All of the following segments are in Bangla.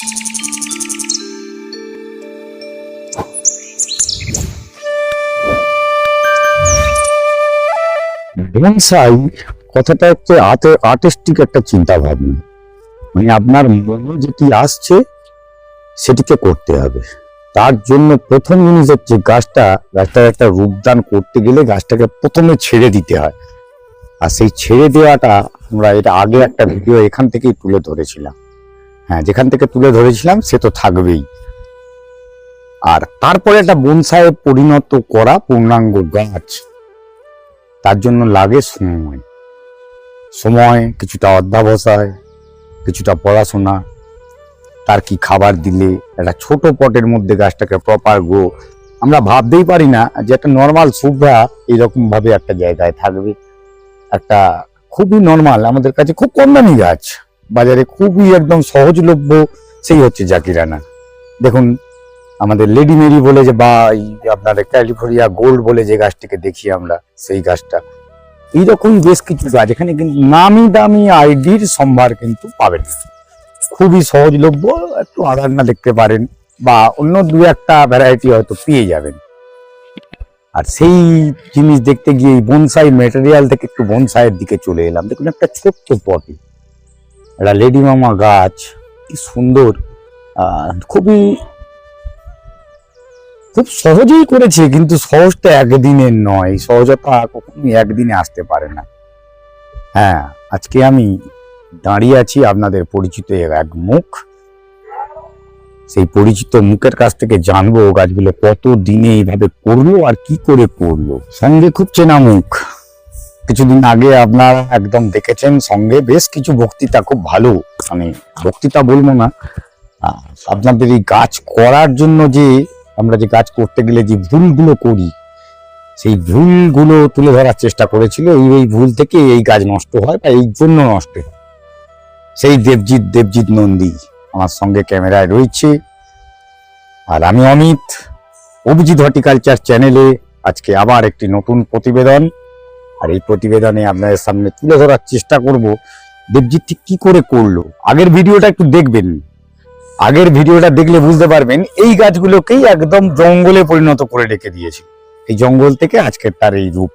বনসাই কথাটা হচ্ছে আর্টিস্টিক একটা চিন্তা ভাবনা, মানে আপনার মনে যেটি আসছে সেটিকে করতে হবে। তার জন্য প্রথম জিনিস হচ্ছে গাছটার একটা রূপদান করতে গেলে গাছটাকে প্রথমে ছেড়ে দিতে হয়। আর সেই ছেড়ে দেওয়াটা আমরা এটা আগে একটা ভিডিও এখান থেকেই তুলে ধরেছিলাম। হ্যাঁ, যেখান থেকে তুলে ধরেছিলাম সে তো থাকবেই। আর তারপরে একটা বনসাইয়ে পরিণত করা পূর্ণাঙ্গ গাছ, তার জন্য লাগে সময়, কিছুটা অধ্যাবসায়, কিছুটা পড়াশোনা, তার কি খাবার দিলে একটা ছোট পটের মধ্যে গাছটাকে প্রপার গ্রো। আমরা ভাবতেই পারি না যে একটা নর্মাল শুভ্রা এইরকম ভাবে একটা জায়গায় থাকবে। একটা খুবই নর্মাল, আমাদের কাছে খুব কম দামি গাছ, বাজারে খুবই একদম সহজলভ্য, সেই হচ্ছে জাকিরানা। দেখুন আমাদের লেডি মেরি বলে যে, বা আপনার ক্যালিফোর্নিয়া গোল্ড বলে যে গাছটিকে দেখি আমরা, সেই গাছটা এইরকম বেশ কিছু গাছ এখানে কিন্তু নামি দামি আইডির সম্ভার কিন্তু পাবেন, খুবই সহজলভ্য। একটু আধার না দেখতে পারেন বা অন্য দু একটা ভ্যারাইটি হয়তো পেয়ে যাবেন। আর সেই জিনিস দেখতে গিয়ে বনসাই ম্যাটেরিয়াল থেকে একটু বনসাইয়ের দিকে চলে এলাম। দেখুন একটা ছোট্ট পটে একটা লেডি মামা গাছ, কি সুন্দর, খুব সহজেই করেছে, কিন্তু সহজটা একদিনের নয়, সহজতা কখনোই একদিনে আসতে পারে না। হ্যাঁ, আজকে আমি দাঁড়িয়ে আছি আপনাদের পরিচিত এক মুখ, সেই পরিচিত মুখের কাছ থেকে জানবো গাছগুলো কত দিনে এইভাবে করলো আর কি করে করলো। সঙ্গে খুব চেনা মুখ, কিছুদিন আগে আপনারা একদম দেখেছেন সঙ্গে বেশ কিছু বক্তৃতা, খুব ভালো, মানে বক্তৃতা বলবো না, আপনাদের এই গাছ করার জন্য যে আমরা যে গাছ করতে গেলে যে ভুলগুলো করি সেই ভুলগুলো তুলে ধরার চেষ্টা করেছিল। এই ভুল থেকে এই গাছ নষ্ট হয় বা এই জন্য নষ্ট হয়। সেই দেবজিৎ নন্দী আমার সঙ্গে ক্যামেরায় রয়েছে, আর আমি অমিত, অভিজিৎ হর্টিকালচার চ্যানেলে আজকে আবার একটি নতুন প্রতিবেদন। আর এই প্রতিবেদনে আপনাদের সামনে তুলে ধরার চেষ্টা করব দেবজিৎ ঠিক কি করে করলো। আগের ভিডিওটা একটু দেখবেন, আগের ভিডিওটা দেখলে বুঝতে পারবেন এই গাছগুলোকেই একদম জঙ্গলে পরিণত করে রেখে দিয়েছে। এই জঙ্গল থেকে আজকের তার এই রূপ।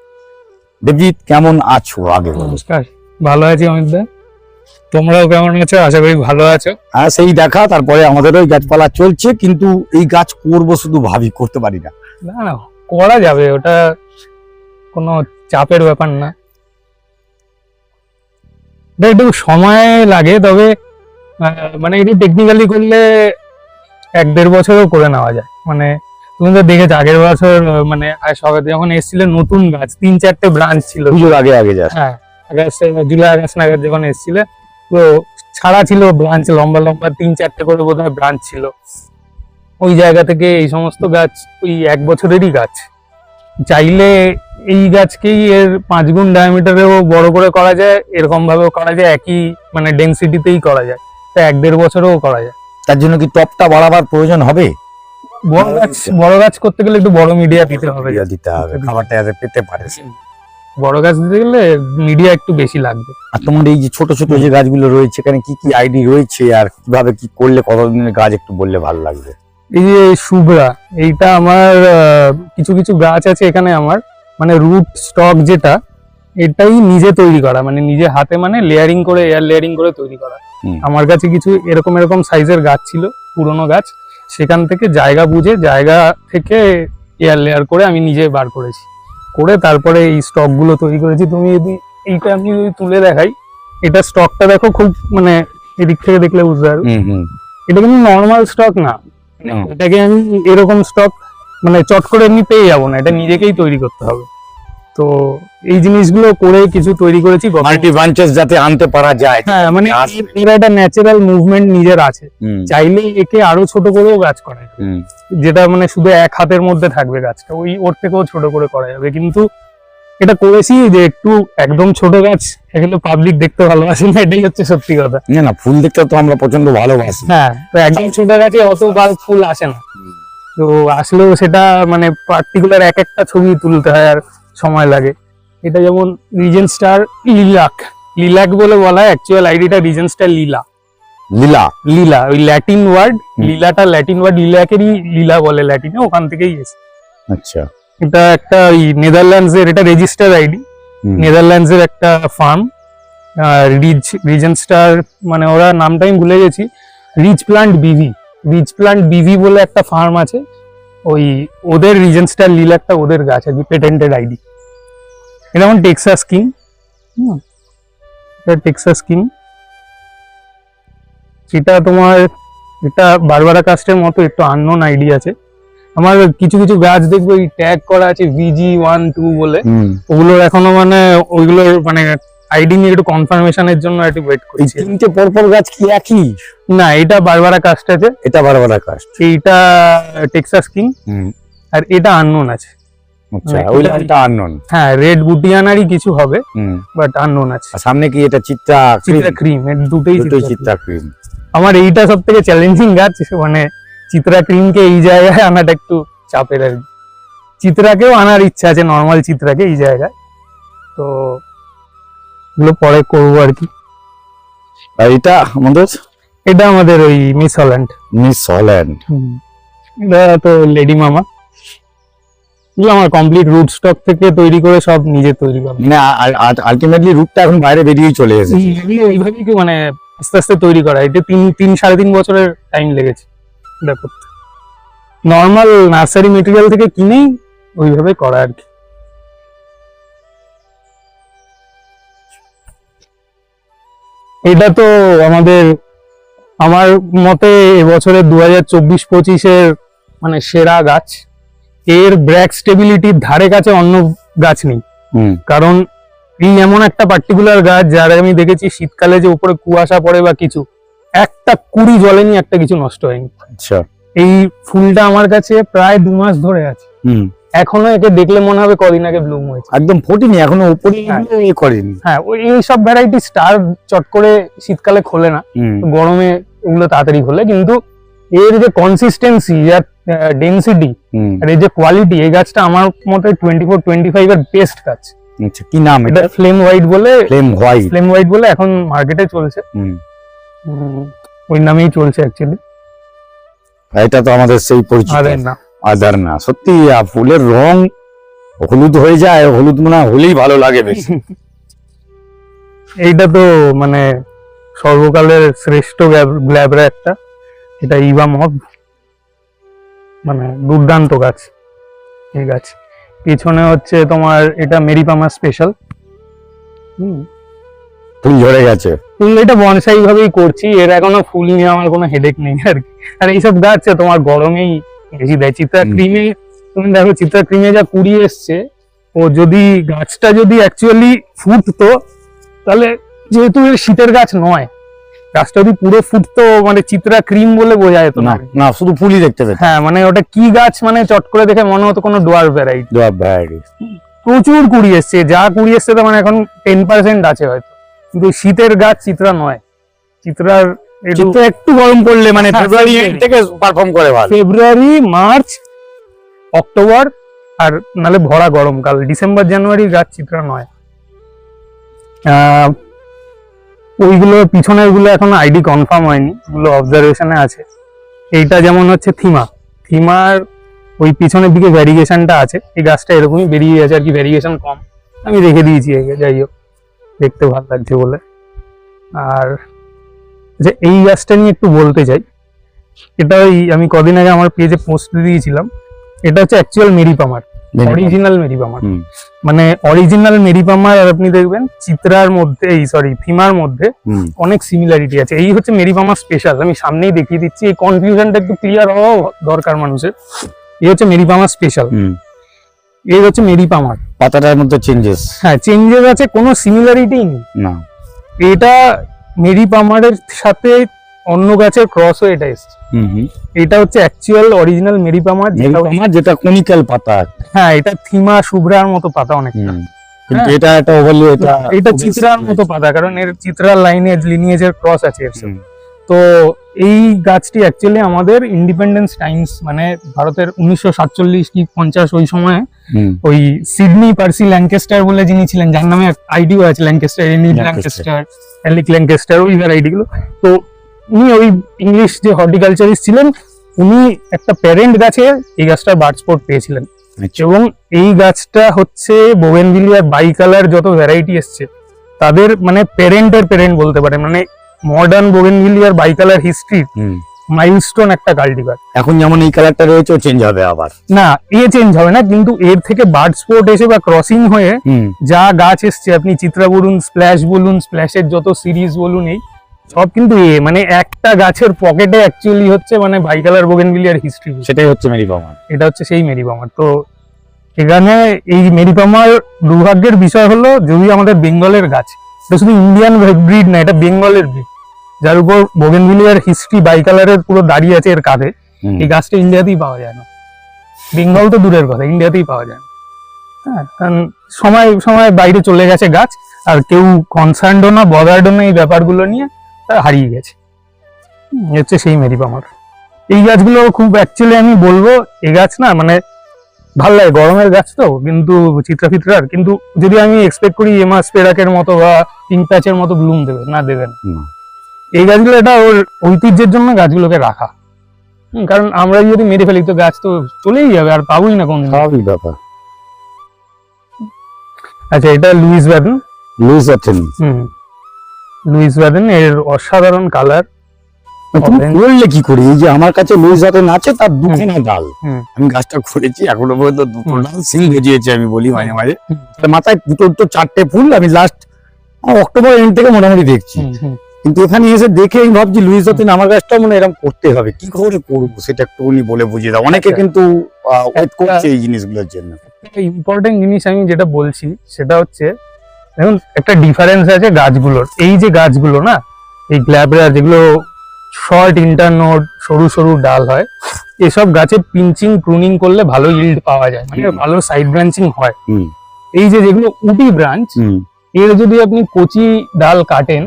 দেবজিৎ কেমন আছো? আগে নমস্কার, ভালো আছি অমিত দা, তোমরাও কেমন আছো? আশা করি ভালো আছো। হ্যাঁ, সেই দেখা, তারপরে আমাদেরও গাছপালা চলছে, কিন্তু এই গাছ করব শুধু ভাবি, করতে পারি না। না না, করা যাবে, ওটা কোনো চাপের ব্যাপার না। একটু সময় লাগে, তবে মানে এটি টেকনিক্যালি করলে 1-1.5 বছরও করে নেওয়া যায়। মানে তুমি তো দেখেছো আগের বছর, মানে সবাই যখন এসেছিল নতুন গাছ 3-4টে ব্রাঞ্চ ছিল পুজোর আগে হ্যাঁ, জুলাই আগস্ট নাগাদ যখন এসেছিল, তো ছাড়া ছিল ব্রাঞ্চ, লম্বা লম্বা 3-4টে করে বোধহয় ব্রাঞ্চ ছিল। ওই জায়গা থেকে এই সমস্ত গাছ ওই 1 বছরেরই গাছ। চাইলে এই গাছকেই এর 5 গুণ ডায়ামিটারেও বড় করে করা যায়, এরকম ভাবেও করা যায়, একই মানে ডেনসিটিতেই করা যায়, তা 1-1.5 বছরেও করা যায়। তার জন্য কি টপটা বাড়াবার প্রয়োজন হবে? বড় গাছ করতে গেলে একটু বড় মিডিয়া দিতে হবে, খাবারটা যাতে পেতে পারে। বড় গাছ দিতে গেলে মিডিয়া একটু বেশি লাগবে। আর তোমার এই যে ছোট ছোট যে গাছগুলো রয়েছে, এখানে কি কি আইডি রয়েছে আর কিভাবে কি করলে কতদিনের গাছ একটু বললে ভালো লাগবে। এই যে শুভ্রা, এইটা আমার কিছু কিছু গাছ আছে এখানে আমার, মানে রুট স্টক যেটা, এটাই নিজে তৈরি করা, মানে নিজে হাতে, মানে লেয়ারিং করে, এয়ার লেয়ারিং করে তৈরি করা। আমার কাছে কিছু এরকম সাইজের গাছ ছিল, পুরনো গাছ, সেখান থেকে জায়গা বুঝে জায়গা থেকে এয়ার লেয়ার করে আমি নিজে বার করেছি, করে তারপরে এই স্টক গুলো তৈরি করেছি। তুমি যদি এইটা আমি যদি তুলে দেখাই, এটা স্টকটা দেখো, খুব মানে এদিক থেকে দেখলে বুঝতে পারবে এটা কিন্তু নর্মাল স্টক না। এটাকে আমি এরকম স্টক মানে চট করে এমনি পেয়ে যাবো না, এটা নিজেকেই তৈরি করতে হবে। তো এই জিনিসগুলো করে কিছু তৈরি করেছি, মাল্টি ব্রাঞ্চেস যাতে আনতে পারা যায়। হ্যাঁ, মানে এর একটা ন্যাচারাল মুভমেন্ট নিজের আছে, চাইলে একে আরো ছোট করেও গাছ করা যায়, যেটা মানে শুধু 1 হাতের মধ্যে থাকবে গাছটা, ওর থেকেও ছোট করে করা যাবে। কিন্তু এটা করেছি যে একটু একদম ছোট গাছ এগুলো পাবলিক দেখতে ভালোবাসে না, এটাই হচ্ছে সত্যি কথা। না, ফুল দেখতে তো আমরা প্রচন্ড ভালোবাসি। হ্যাঁ, তো একদম ছোট গাছে অত ফুল আসে না, তো আসলেও সেটা মানে পার্টিকুলার একটা ছবি তুলতে হয় আর সময় লাগে। এটা যেমন রিজেন স্টার লিলাক বলে বলা হয়, অ্যাকচুয়াল আইডিটা রিজেন স্টার লীলা। লীলা। লীলা, ওই ল্যাটিন ওয়ার্ড, লীলাটা ল্যাটিন ওয়ার্ড, লিলাকেরই লীলা বলে ল্যাটিনে, ওখান থেকেই এসেছে। আচ্ছা। এটা একটা ওই নেদারল্যান্ডস এর, এটা রেজিস্টার আইডি, নেদারল্যান্ডস এর একটা ফার্ম, রিজেন্সটার, মানে ওরা নামটা আমি ভুলে গেছি, রিচ প্লান্ট বিভি বলে একটা ফার্ম আছে, ওই ওদের রিজেন্সটার লীলা একটা ওদের গাছ আর কি, পেটেন্টেড আইডি। এটা যেমন টেক্সাস কিং, এটা টেক্সাস কিং, এটা তোমার, এটা বারবারা কাস্টের মতো একটু আননোন আইডি আছে। আমার কিছু কিছু গাছ দেখবো এই ট্যাগ করা আছে VG12 বলে, ওগুলোর এখনো মানে ওইগুলোর মানে আইডি নিয়ে একটু কনফার্মেশনের জন্য একটু ওয়েট এই করছি। তিনটে পরপর গাছ কি একই? না, এটা বারবারা কাস্ট আছে, এটা বারবারা কাস্ট, এইটা টেক্সাস কিং, আর এটা আননোন আছে। আচ্ছা, মানে ওই এটা- লাইনটা আননোন। হ্যাঁ, রেড বুটিয়ানারই কিছু হবে, বাট আননোন আছে। আর সামনে কি এটা চিত্রা চিত্রা ক্রিম, এর দুটোই দুটোই চিত্রা চিত্রা ক্রিম। আমার এইটা সব থেকে চ্যালেঞ্জিং গাছ, মানে চিত্রা ক্রিমকে এই জায়গায় আনাটা একটু চাপের আর কি। চিত্রাকেও আনার ইচ্ছা আছে, নর্মাল চিত্রাকে এই জায়গায়, তো এগুলো পরে করবো আর কি। আর এটা আমাদের এটা আমাদের ওই মিস হল্যান্ড, মিস হল্যান্ড। এটা তো লেডি মামা, এগুলো আমার কমপ্লিট রুট স্টক থেকে তৈরি করে সব নিজে তৈরি করা। মানে আলটিমেটলি রুটটা এখন বাইরে বেরিয়ে চলে এসেছে। এগুলো এইভাবেই কি মানে আস্তে আস্তে তৈরি করা, এটা 3.5 বছরের টাইম লেগেছে এটা করতে। নর্মাল নার্সারি মেটেরিয়াল থেকে কিনেই ওইভাবে করা আর কি। এটা তো আমার মতে এবছরের 2024-25-এর মানে সেরা গাছ। এর ব্র্যাক স্টেবিলিটির ধারে কাছে অন্য গাছ নেই, কারণ এই এমন একটা পার্টিকুলার গাছ যার আমি দেখেছি শীতকালে যে উপরে কুয়াশা পড়ে বা কিছু, একটা কুড়ি জ্বলেনি, একটা কিছু নষ্ট হয়নি। আচ্ছা। এই ফুলটা আমার কাছে প্রায় 2 মাস ধরে আছে, এখনো একে দেখলে মনে হবে কদিন আগে ব্লুম হয়েছে। একদম ফোটেনি এখনো, উপরে হ্যাঁ। এ করেনি। হ্যাঁ, ওই এইসব ভ্যারাইটি স্টার চট করে শীতকালে খোলে না, গরমে ওগুলো তাড়াতাড়ি খোলে, কিন্তু এর যে কনসিস্টেন্সি আর ডেনসিটি আর এর যে কোয়ালিটি, এই গাছটা আমার মতে 24-25 এর বেস্ট গাছ। আচ্ছা, কি নাম এটা এটা? ফ্লেম হোয়াইট বলে, ফ্লেম হোয়াইট। এখন মার্কেটে চলছে, ওই নামেই চলছে অ্যাকচুয়ালি। এটা তো আমাদের সেই পরিচিত আরে না, আদার না। সত্যি ফুলের রং হলুদ হয়ে যায়, হলুদ মনে হয় হলেই ভালো লাগে বেশি। এইটা তো মানে সর্বকালের শ্রেষ্ঠ গ্ল্যাবরা একটা, এটা ইভা মব, মানে দুর্দান্ত গাছ এই গাছ। পিছনে হচ্ছে তোমার এটা মেরিপামা স্পেশাল, ফুল ঝরে গেছে। ফুল এটা বনসাই ভাবেই করছি, এর এখনো ফুল নিয়ে আমার কোনো হেডেক নেই আর কি। আর এইসব গাছ তোমার গরমেই বেশি দেয়। চিত্রা ক্রিমে তুমি দেখো, চিত্রা ক্রিমে যা কুড়ি এসছে, ও যদি গাছটা যদি অ্যাকচুয়ালি ফুটতো, তাহলে যেহেতু এর শীতের গাছ নয়, গাছটা যদি পুরো ফুটতো মানে চিত্রা ক্রিম বলে বোঝা যেত না না। না, শুধু ফুলই দেখতে পেতাম। হ্যাঁ, মানে ওটা কি গাছ, মানে চট করে দেখে মনে হতো কোনো ডোয়ার ভ্যারাইটি। প্রচুর কুড়ি এসছে, যা কুড়ি এসছে তো মানে এখন 10% আছে হয়তো, কিন্তু শীতের গাছ চিত্রা নয়। চিত্রার চিত্রা একটু গরম পড়লে মানে হ্যাঁ, ফেব্রুয়ারি February থেকে পারফর্ম করে ভালো। ফেব্রুয়ারি, মার্চ, অক্টোবর, আর নালে ভরা গরমকাল, ডিসেম্বর জানুয়ারি গাছ চিত্রা নয়। ওইগুলো পিছনের গুলো এখন আইডি কনফার্ম হয়নি, ওগুলো অবজারভেশনে আছে। এইটা যেমন হচ্ছে থিমার ওই পিছনের দিকে ভ্যারিগেশনটা আছে, এই গাছটা এরকমই বেরিয়ে গেছে আর কি, ভ্যারিগেশন কম, আমি রেখে দিয়েছি একে, যাই হোক দেখতে ভালো লাগছে বলে। আর যে এই গাছটা নিয়ে একটু বলতে চাই, এটা ওই আমি কদিন আগে আমার পেজে পোস্ট দিয়েছিলাম, এটা হচ্ছে অ্যাকচুয়াল মেরিপামার, অরিজিনাল মেরিপামার। মানে অরিজিনাল মেরিপামার, আর আপনি দেখবেন চিত্রার মধ্যে, থিমার মধ্যে অনেক সিমিলারিটি আছে। এই হচ্ছে মেরিপামা স্পেশাল, আমি সামনেই দেখিয়ে দিচ্ছি, এই কনফিউশনটা একটু ক্লিয়ার হওয়া দরকার মানুষের। এই হচ্ছে মেরিপামা স্পেশাল, এই হচ্ছে মেরিপামার। পাতাটার মধ্যে চেঞ্জেস, হ্যাঁ চেঞ্জেস আছে, কোনো সিমিলারিটি নেই। না, এটা মেরিপামারের সাথে অন্য গাছের ক্রস হয়ে এটা এসছে। এটা হচ্ছে অ্যাকচুয়াল অরিজিনাল মেরিপামার, যেটা কনিক্যাল পাতা। হ্যাঁ, এটা থিমা শুভ্রার মতো পাতা অনেকটা, কিন্তু এটা একটা ওভারলি, এটা চিত্রার মতো পাতা, কারণ এর চিত্রার লাইনেজ লিনিয়েজের ক্রস আছে এর সাথে। তো এই গাছটি অ্যাকচুয়ালি আমাদের ইন্ডিপেন্ডেন্স টাইমস, মানে ভারতের 1947 কি 50 ওই সময়ে ওই সিডনি পার্সি ল্যাঙ্কেস্টার বলে যিনি ছিলেন, যার নামে আইডিও আছে ল্যাঙ্কেস্টার, এলিক ল্যাঙ্কেস্টার, ওই ভ্যারাইটি গুলো। তো উনি ওই ইংলিশ যে হর্টিকালচারিস্ট ছিলেন, উনি একটা প্যারেন্ট গাছে এই গাছটার বার্ড স্পট পেয়েছিলেন। আচ্ছা। এবং এই গাছটা হচ্ছে বোগেনভিলিয়ার বাইকালার যত ভ্যারাইটি এসছে তাদের মানে প্যারেন্টের প্যারেন্ট বলতে পারে, মানে মডার্ন বোগেনভিলিয়ার বাইকালার হিস্ট্রি মাইলস্টোন একটা কাল্টিভার। এখন যেমন এই কালারটা রয়েছে চেঞ্জ হবে আবার? না, চেঞ্জ হবে না, কিন্তু এর থেকে বার্ড স্পট এসে বা ক্রসিং হয়ে যা গাছ এসছে, আপনি চিত্রা বলুন, স্প্ল্যাশের যত সিরিজ বলুন, এই সব কিন্তু মানে একটা গাছের পকেটে অ্যাকচুয়ালি হচ্ছে মানে বাইকালার বোগেনভিলিয়ার হিস্ট্রি। সেটাই হচ্ছে মেরিপামার। এটা হচ্ছে সেই মেরিপামার। তো এখানে এই মেরিপামার দুর্ভাগ্যের বিষয় হলো, যদি আমাদের বেঙ্গলের গাছ, এটা শুধু ইন্ডিয়ান ব্রিড না, এটা বেঙ্গলের ব্রিড, যার উপর বোগেনভিলিয়ার হিস্ট্রি বাইকালারের পুরো দাঁড়িয়ে আছে এর কাঁধে। এই গাছটা ইন্ডিয়াতেই পাওয়া যায় না, বেঙ্গল তো দূরের কথা, ইন্ডিয়াতেই পাওয়া যায় না। হ্যাঁ, কারণ সময় সময় বাইরে চলে গেছে গাছ, আর কেউ কনসার্নও না, বদার্ডও না এই ব্যাপারগুলো নিয়ে, তারা হারিয়ে গেছে। হচ্ছে সেই মেরিপামার। এই গাছগুলো খুব অ্যাকচুয়ালি আমি বলবো, এই গাছ না মানে ভালো লাগে, গরমের গাছ তো, কিন্তু চিত্রা, কিন্তু যদি আমি এক্সপেক্ট করি এমাসপেরাকের মতো বা পিঙ্ক প্যাচের মতো ব্লুম দেবে না। এই গাছগুলো, এটা ওর ঐতিহ্যের জন্য গাছগুলোকে রাখা। কারণ আমরা যদি মেরে ফেলি তো গাছ তো চলেই যাবে, আর পাবোই না কোনদিন। স্বাভাবিক ব্যাপার। আচ্ছা, এটা লুইস ওয়াদেন, এর অসাধারণ কালার। তুমি করলে কি করে? এই যে আমার কাছে লুইস ওয়াদেন আছে, তার দুখানা ডাল, আমি গাছটা করেছি এখনো পর্যন্ত দুটো ডাল সিং ভেজিয়েছি, আমি বলি মাঝে মাঝে। মাথায় দুটো চারটে ফুল আমি লাস্ট অক্টোবর এন্ড থেকে মোটামুটি দেখছি। কিন্তু এখানে এসে দেখে আমি ভাবছি লুইস ওয়াদেন আমার গাছটা মনে এরকম করতে হবে, কি করে করবো সেটা একটুখানি বলে বুঝিয়ে দাও। অনেকে কিন্তু ওয়েট করছে এই জিনিসগুলোর জন্য। একটা ইম্পর্টেন্ট জিনিস আমি যেটা বলছি সেটা হচ্ছে, দেখুন একটা ডিফারেন্স আছে গাছগুলোর। এই যে গাছগুলো না, এই গ্ল্যাবরা যেগুলো শর্ট ইন্টারনোড সরু সরু ডাল হয়, এসব গাছে পিঞ্চিং প্রুনিং করলে ভালো ইল্ড পাওয়া যায়, মানে ভালো সাইড ব্রাঞ্চিং হয়। এই যে যেগুলো উডি ব্রাঞ্চ, এর যদি আপনি কচি ডাল কাটেন,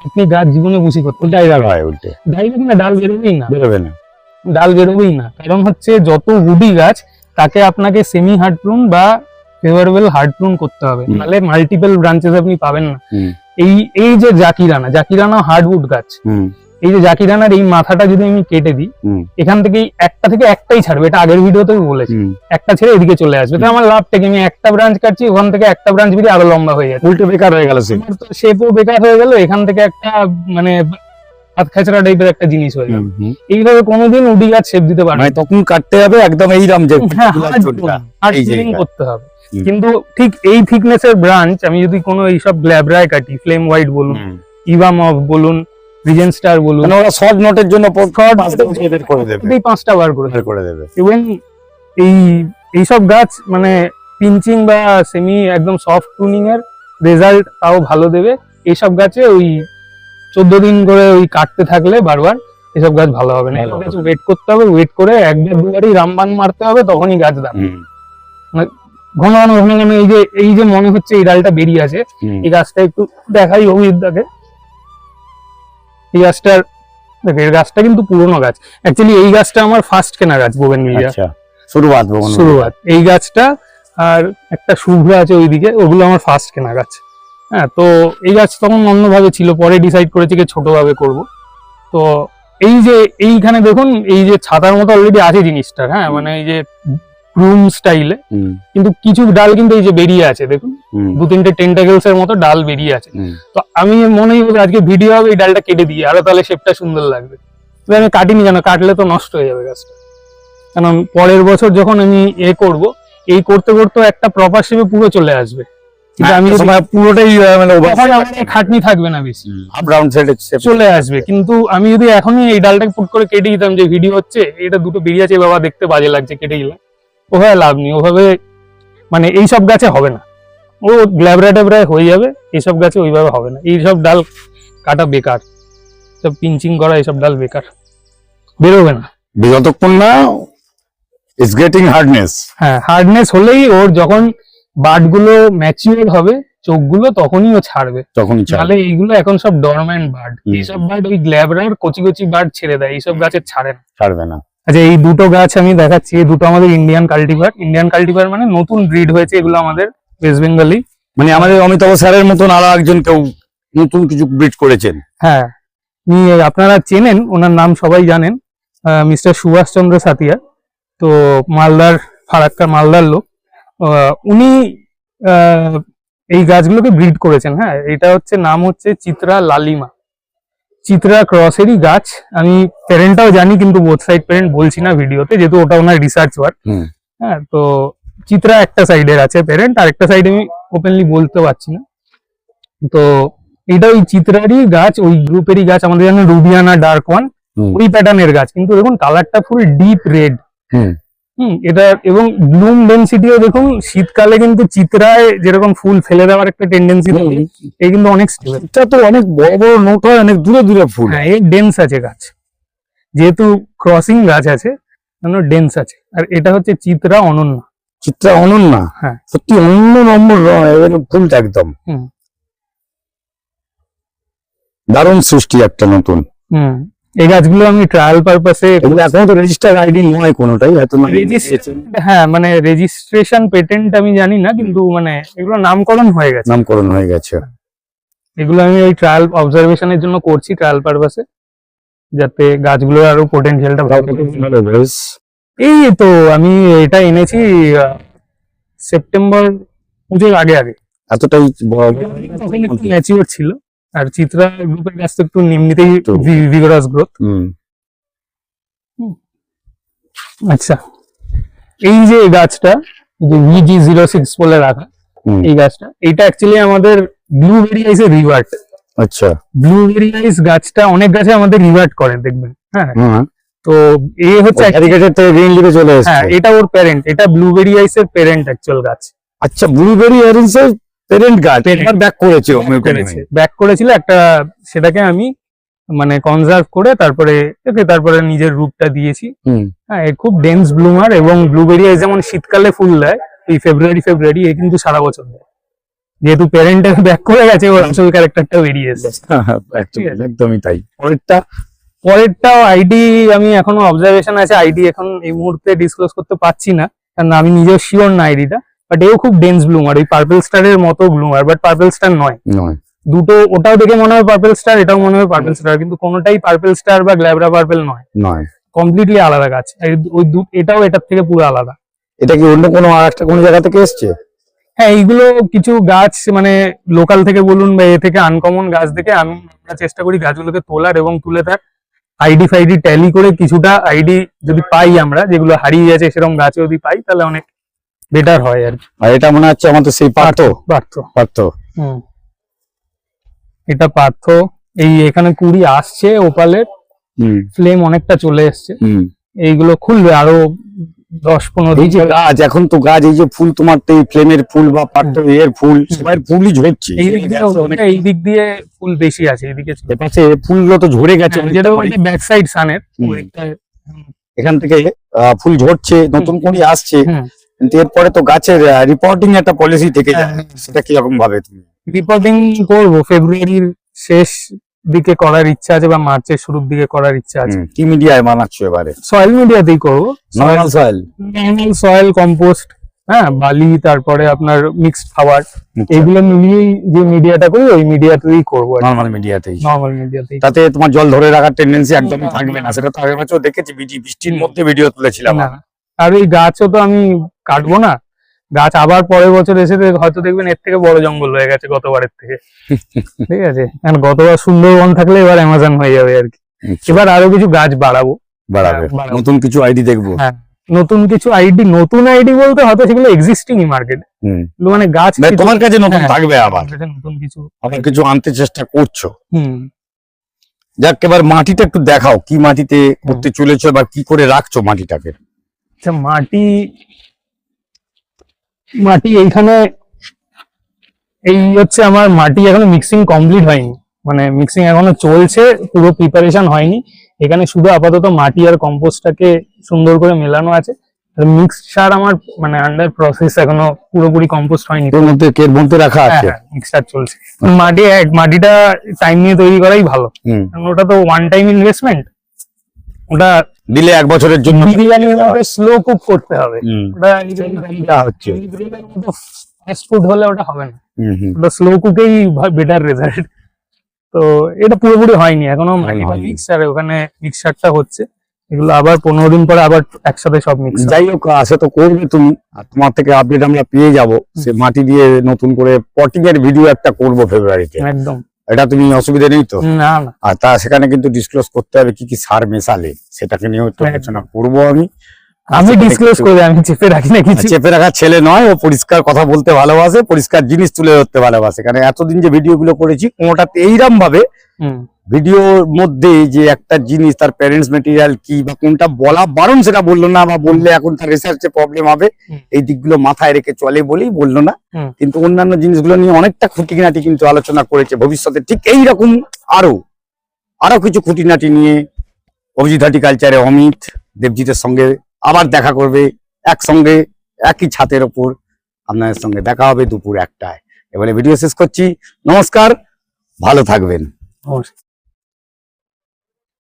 আপনি গাছ জীবনে বুঝি করতে ডাইভার হয়, উল্টে ডাইভার না, ডাল বেরোবেই না, ডাল বেরোবেই না। কারণ হচ্ছে যত উডি গাছ তাকে আপনাকে সেমি হার্ড প্রুন বা ফেভারেবল হার্ড প্রুন করতে হবে, নাহলে মাল্টিপল ব্রাঞ্চেস আপনি পাবেন না। এই যে জাকিরানা হার্ডউড গাছ, এই যে জাকিরানার এই মাথাটা যদি আমি কেটে দিই, এখান থেকে একটাই ছাড়বে, এটা আগের ভিডিওতে বলেছি, একটা ছেড়ে এদিকে চলে আসবে। তো আমার লাভ থেকে আমি একটা ব্রাঞ্চ কাটছি, ওখান থেকে একটা ব্রাঞ্চ বেরিয়ে আরো লম্বা হয়ে যাচ্ছে, উল্টে বেকার হয়ে গেল, শেপও বেকার হয়ে গেল, এখান থেকে একটা মানে হাত খাঁচড়া টাইপের একটা জিনিস হয়ে গেল। এইভাবে কোনোদিন উডি গাছ শেপ দিতে পারবে না, তখন কাটতে হবে একদম এইরকম যে করতে হবে। কিন্তু ঠিক এই থিকনেসের ব্রাঞ্চ আমি যদি কোনো এইসব গ্ল্যাবরায় কাটি, ফ্লেম হোয়াইট বলুন, ইভামভ বলুন, রিজেন্ট স্টার বলুন, ওরা শর্ট নোটের জন্য পাঁচটা বার করে দেবে। এবং এইসব গাছ মানে পিঞ্চিং বা সেমি একদম সফট টুনিং এর রেজাল্ট তাও ভালো দেবে। এইসব গাছে ওই 14 দিন করে ওই কাটতে থাকলে বারবার এসব গাছ ভালো হবে না, ওয়েট করতে হবে, ওয়েট করে একবার দুবারই রামবান মারতে হবে, তখনই গাছ দাঁড়াবে। ঘন ঘন এই যে মনে হচ্ছে এই ডালটা বেরিয়ে আছে, এই গাছটা একটু দেখাই অভিজ্ঞতাকে। এই গাছটা কিন্তু পুরনো গাছ, অ্যাকচুয়ালি এই গাছটা আমার ফার্স্ট কেনা গাছ বোগেনভিলিয়া, শুরুয়াত। এই গাছটা আর একটা শুভ্র আছে ওইদিকে, ওগুলো আমার ফার্স্ট কেনা গাছ। হ্যাঁ, তো এই গাছ তখন অন্যভাবে ছিল, পরে ডিসাইড করেছি যে ছোট ভাবে করবো। তো এই যে এইখানে দেখুন, এই যে ছাতার মতো অলরেডি আছে জিনিসটা, হ্যাঁ, মানে এই যে রুম স্টাইলে, কিন্তু কিছু ডাল কিন্তু এই যে বেরিয়ে আছে, দেখুন 2-3টে টেন্টাকেলস এর মতো ডাল বেরিয়ে আছে। তো আমি মনে হয় আজকে ভিডিও হবে এই ডালটা কেটে দিই, আরো তাহলে শেপটা সুন্দর লাগবে। আমি কাটিনি, কেন কাটলে তো নষ্ট হয়ে যাবে গাছটা, কারণ পরের বছর যখন আমি করব, এই করতে করতে একটা প্রপার শেপে পুরো চলে আসবে, কিন্তু আমি পুরোটাই মানে খাটনি থাকবে না, বেশি চলে আসবে। কিন্তু আমি যদি এখনই এই ডালটাকে পুট করে কেটে দিতাম, যে ভিডিও হচ্ছে এটা দুটো বেরিয়ে আছে, বাবা দেখতে বাজে লাগছে, কেটে দিলাম, ওভাবে লাভ নেই, ওভাবে মানে এইসব গাছে হবে না, ও গ্ল্যাবরা ট্যাবরায় হয়ে যাবে, এইসব গাছে ওইভাবে হবে না। এইসব ডাল কাটা বেকার, সব পিঞ্চিং করা এইসব ডাল বেকার, বেরোবে না যতক্ষণ না ইটস গেটিং হার্ডনেস। হ্যাঁ, হার্ডনেস হলেই ওর যখন বার্ডগুলো ম্যাচিউর হবে, চোখগুলো, তখনই ও ছাড়বে, তাহলে এইগুলো এখন সব ডরম্যান্ট বার্ড, এইসব বার্ড ওই গ্ল্যাবরার কচি কচি বার্ড ছেড়ে দেয়, এইসব গাছের ছাড়বে না। আচ্ছা, এই দুটো গাছ আমি দেখাচ্ছি, এই দুটো আমাদের ইন্ডিয়ান কাল্টিভার মানে নতুন ব্রিড হয়েছে, এগুলো আমাদের ওয়েস্ট বেঙ্গলি, মানে আমাদের অমিতাভ স্যারের মতন আরো একজন কেউ নতুন কিছু ব্রিড করেছেন। হ্যাঁ, আপনারা চেনেন, ওনার নাম সবাই জানেন, মিস্টার সুভাষচন্দ্র সাতিয়া। তো মালদার, ফারাক্কার মালদার লোক। উনি এই গাছগুলোকে ব্রিড করেছেন। হ্যাঁ, এটা হচ্ছে নাম হচ্ছে চিত্রা লালিমা, চিত্রা ক্রসেরই গাছ। আমি প্যারেন্টটাও জানি, কিন্তু বোথ সাইড প্যারেন্ট বলছি না ভিডিওতে, যেহেতু ওটা ওনার রিসার্চ ওয়ার্ক। হ্যাঁ, তো চিত্রা একটা সাইডের আছে প্যারেন্ট, আর একটা সাইডে আমি ওপেনলি বলতে পারছি না। তো এটা ওই চিত্রারই গাছ, ওই গ্রুপেরই গাছ। আমাদের জানেন রুবিয়ানা ডার্ক ওয়ান, ওই প্যাটার্নের গাছ, কিন্তু দেখুন কালারটা ফুল ডিপ রেড। এটা এবং ব্লুম ডেনসিটিও দেখুন, শীতকালে কিন্তু চিত্রায় যেরকম ফুল ফেলে দেওয়ার একটা টেন্ডেন্সি থাকে, এই কিন্তু অনেক স্টেবল। এটা তো অনেক বড় বড় নোট হয়, অনেক দূরে দূরে ফুল। হ্যাঁ, এই ডেন্স আছে গাছ, যেহেতু ক্রসিং গাছ আছে, ডেন্স আছে। আর এটা হচ্ছে চিত্রা অনন্যা। চিত্রা অনন্যা, হ্যাঁ, সত্যি অন্য নম্বর ফুলটা একদম দারুণ সৃষ্টি একটা নতুন। এই গাছগুলো আমি ট্রায়াল পারপাসে, এগুলো এখনো তো রেজিস্টার আইডি নয় কোনোটাই, হয়তো হ্যাঁ মানে রেজিস্ট্রেশন পেটেন্ট আমি জানি না, কিন্তু মানে এগুলো নামকরণ হয়ে গেছে। নামকরণ হয়ে গেছে। এগুলো আমি ওই ট্রায়াল অবজারভেশনের জন্য করছি, ট্রায়াল পারপাসে, যাতে গাছগুলোর আরো পোটেনশিয়ালটা ভালো। এই তো আমি এটা এনেছি সেপ্টেম্বর পুজোর আগে আগে, এতটাই ম্যাচিওর ছিল। আর চিত্রা গ্রুপের গাছ তো একটু এমনিতেই ভিগোরাস গ্রোথ। আচ্ছা, এই যে গাছটা, যে VG06 বলে রাখা এই গাছটা, এটা অ্যাকচুয়ালি আমাদের ব্লুবেরি আইস এর রিভার্ট। আচ্ছা, ব্লুবেরি আইস গাছটা অনেক গাছে আমাদের রিভার্ট করে, দেখবেন। হ্যাঁ, তো এ হচ্ছে চলে এসেছে। হ্যাঁ, এটা ওর প্যারেন্ট, এটা ব্লুবেরি আইস এর প্যারেন্ট অ্যাকচুয়াল গাছ। আচ্ছা, ব্লুবেরি আইস এর প্যারেন্ট গাছ এবার ব্যাক করেছে, ব্যাক করেছিল একটা, সেটাকে আমি মানে কনজার্ভ করে তারপরে নিজের রূপটা দিয়েছি। হ্যাঁ, খুব ডেন্স ব্লুমার, এবং ব্লুবেরি আইস যেমন শীতকালে ফুল দেয় এই ফেব্রুয়ারি, এ কিন্তু সারা বছর দেয়। যেহেতু প্যারেন্টের ব্যাক করে গেছে, ওর আসল ক্যারেক্টারটা বেরিয়ে এসেছে। একদমই তাই। পরেরটাও আইডি আমি এখনো অবজারভেশন আছে, আইডি এখন এই মুহূর্তে ডিসক্লোজ করতে পারছি না, কারণ আমি নিজেও শিওর না আইডিটা। বাট এও খুব ডেন্স ব্লুমার, ওই পার্পল স্টারের মতো ব্লুমার, বাট পার্পল স্টার নয়। দুটো, ওটাও দেখে মনে হয় পার্পল স্টার, এটাও মনে হয় পার্পল স্টার, কিন্তু কোনোটাই পার্পল স্টার বা গ্ল্যাবরা পার্পল নয়, কমপ্লিটলি আলাদা গাছ। এটাও এটার থেকে পুরো আলাদা। এটা কি অন্য কোনো আরেকটা কোনো জায়গা থেকে এসছে? হ্যাঁ, এইগুলো কিছু গাছ মানে লোকাল থেকে বলুন বা এ থেকে আনকমন গাছ দেখে আমরা চেষ্টা করি গাছগুলোকে তোলার, এবং তুলে তার আইডি ফাইডি ট্যালি করে কিছুটা আইডি যদি পাই আমরা, যেগুলো হারিয়ে গেছে সেরকম গাছে যদি পাই, তাহলে অনেক বেটার হয় আর কি। আর এটা মনে হচ্ছে আমাদের সেই পার্থ। এটা পার্থ। এই এখানে কুড়ি আসছে, ওপালের ফ্লেম অনেকটা চলে এসছে। এইগুলো খুলবে আরো 10-15 দিন। এই যে গাছ, এখন তো গাছ, এই যে ফুল, তোমার তো এই ফ্লেমের ফুল বা পার্থ এর ফুল, সবাই ফুলই ঝরছে। এই দিক দিয়ে ফুল বেশি আছে, এদিকে এপাশে ফুলগুলো তো ঝরে গেছে, যেটা ব্যাক সাইড সানের এখান থেকে ফুল ঝরছে, নতুন করে আসছে। কিন্তু এরপরে তো গাছের রিপোর্টিং একটা পলিসি থেকে যায়, সেটা কিরকম ভাবে তুমি? রিপোর্টিং করবো ফেব্রুয়ারির শেষ দিকে করার ইচ্ছা আছে, বা মার্চের শুরুর দিকে করার ইচ্ছা আছে। কি মিডিয়ায় বানাচ্ছ এবারে? সয়েল মিডিয়াতেই করবো। নরমাল সয়েল, কম্পোস্ট, হ্যাঁ, বালি, তারপরে আপনার মিক্সড খাবার, এইগুলো মিলিয়েই যে মিডিয়াটা করি, ওই মিডিয়াতেই করবো। নরমাল মিডিয়াতেই। তাতে তোমার জল ধরে রাখার টেন্ডেন্সি একদমই থাকবে না, সেটা তো আগের বছর দেখেছি, বৃষ্টির মধ্যে ভিডিও তুলেছিলাম। আর এই গাছও তো আমি কাটবো না, গাছ আবার পরের বছর এসে হয়তো দেখবেন এর থেকে বড় জঙ্গল হয়ে গেছে গতবারের থেকে। ঠিক আছে, কারণ গতবার সুন্দরবন থাকলে এবার অ্যামাজন হয়ে যাবে আর কি। এবার আরো কিছু গাছ বাড়াবো, নতুন কিছু আইডি দেখবো। হ্যাঁ, নতুন কিছু আইডি, নতুন আইডি বলতে হয়তো সেগুলো এক্সিস্টিং মার্কেট, মানে গাছ তোমার কাছে নতুন থাকবে, আবার নতুন কিছু আনতে চেষ্টা করছো। যাক, এবার মাটিটা একটু দেখাও, কি মাটিতে করতে চলেছো বা কি করে রাখছো মাটিটাকে? আচ্ছা, মাটি এইখানে, এই হচ্ছে আমার মাটি, এখনো মিক্সিং কমপ্লিট হয়নি, মানে মিক্সিং এখনো চলছে, পুরো প্রিপারেশন হয়নি। এখানে শুধু আপাতত মাটি আর কম্পোস্টটাকে সুন্দর করে মেলানো আছে। মিক্সচার আমার মানে আন্ডার প্রসেস, এখনো পুরোপুরি কম্পোস্ট হয়নি, এর মধ্যে রাখা আছে। মিক্সচার চলছে। মাটিটা টাইম নিয়ে তৈরি করাই ভালো, কারণ ওটা তো ওয়ান টাইম ইনভেস্টমেন্ট, ওটা দিলে 1 বছরের জন্য স্লো কুক করতে হবে। ওটা হচ্ছে ফাস্ট ফুড হলে ওটা হবে না, ওটা স্লো কুকেই বেটার রেজাল্ট। তো এটা পুরোপুরি হয়নি এখনো, হয়নি। মিক্সার ওখানে মিক্সারটা হচ্ছে, এগুলো আবার 15 দিন পরে আবার একসাথে সব মিক্স। যাই হোক, আসে তো করবে তুমি, আর তোমার থেকে আপডেট আমরা পেয়ে যাব। সে মাটি দিয়ে নতুন করে পটিং এর ভিডিও একটা করব ফেব্রুয়ারিতে, একদম, এটা তুমি অসুবিধা নেই তো? না না, আর তা সেখানে কিন্তু ডিসক্লোজ করতে হবে কি কি সার মেশালে, সেটাকে নিয়ে একটু একদম। আলোচনা করবো আমি। আমি সেটাতে ডিসক্লোজ কিছু- করে আমি চেপে রাখি না কিছু। চেপে রাখার ছেলে নয়, ও পরিষ্কার কথা বলতে ভালোবাসে, পরিষ্কার জিনিস তুলে ধরতে ভালোবাসে। কারণ এতদিন যে ভিডিও গুলো করেছি কোনোটাতে এইরকম ভাবে হুম, ভিডিওর মধ্যে যে একটা জিনিস তার প্যারেন্টস মেটেরিয়াল কি বা কোনটা বলা বারণ সেটা বললো না, বা বললে এখন তার রিসার্চে প্রবলেম হবে, হুম। এই দিকগুলো মাথায় রেখে চলে বলেই বললো না। হুম। কিন্তু অন্যান্য জিনিসগুলো নিয়ে অনেকটা খুঁটিনাটি কিন্তু আলোচনা করেছে। ভবিষ্যতে ঠিক এইরকম আরো কিছু খুঁটিনাটি নিয়ে অভিজিৎ হর্টিকালচারে অমিত দেবজিতের সঙ্গে আবার দেখা করবে, একসঙ্গে একই ছাদের ওপর আপনাদের সঙ্গে দেখা হবে দুপুর 1টায়। এবারে ভিডিও শেষ করছি, নমস্কার, ভালো থাকবেন। অবশ্যই।